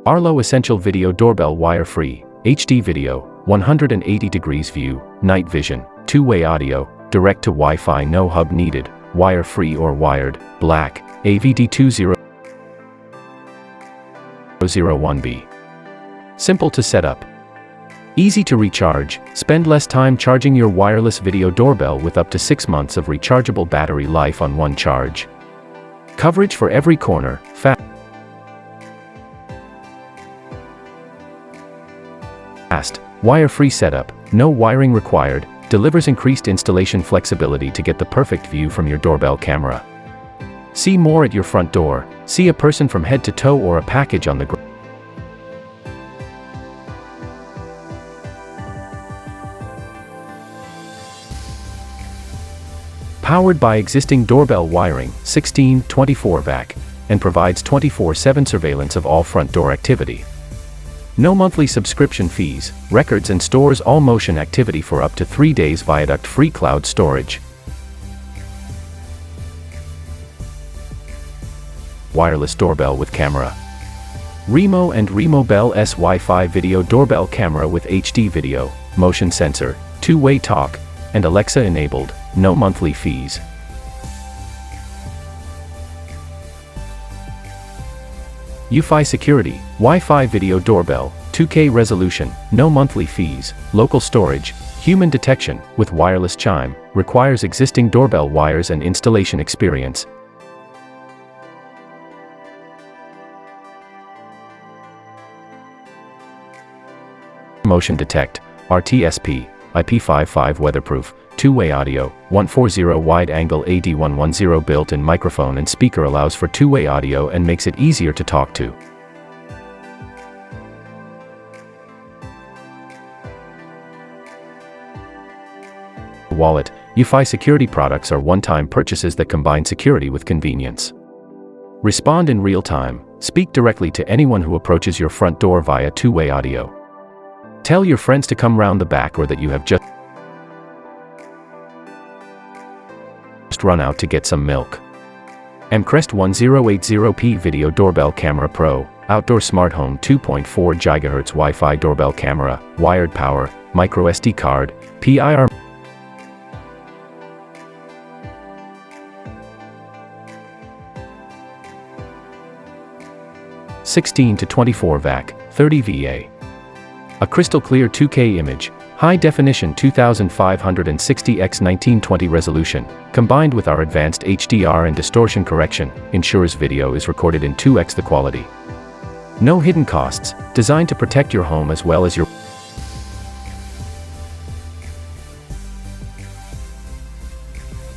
Arlo Essential Video Doorbell Wire-Free, HD Video, 180 degrees view, night vision, two-way audio, direct to Wi-Fi, no hub needed, wire-free or wired, black, AVD2001B. Simple to set up. Easy to recharge. Spend less time charging your wireless video doorbell with up to 6 months of rechargeable battery life on one charge. Coverage for every corner, fast, wire-free setup, no wiring required, delivers increased installation flexibility to get the perfect view from your doorbell camera. See more at your front door. See a person from head to toe or a package on the ground. Powered by existing doorbell wiring, 16/24 VAC, and provides 24/7 surveillance of all front door activity. No monthly subscription fees, records and stores all motion activity for up to 3 days via duct-free cloud storage. Wireless doorbell with camera. Remo and RemoBell S Wi-Fi video doorbell camera with HD video, motion sensor, two-way talk, and Alexa enabled, no monthly fees. WiFi security, Wi-Fi video doorbell, 2K resolution, no monthly fees, local storage, human detection, with wireless chime, requires existing doorbell wires and installation experience. Motion Detect, RTSP, IP55 weatherproof, two-way audio, 140 wide-angle AD110 built-in microphone and speaker allows for two-way audio and makes it easier to talk to. Wallet, WiFi security products are one-time purchases that combine security with convenience. Respond in real time, speak directly to anyone who approaches your front door via two-way audio. Tell your friends to come round the back or that you have just run out to get some milk. Mcrest 1080p Video Doorbell Camera Pro, Outdoor Smart Home 2.4 GHz Wi-Fi Doorbell Camera, Wired Power, Micro SD Card, PIR. (16/24 VAC, 30 VA). A crystal clear 2K image, high-definition 2560x1920 resolution, combined with our advanced HDR and distortion correction, ensures video is recorded in 2x the quality. No hidden costs, designed to protect your home as well as your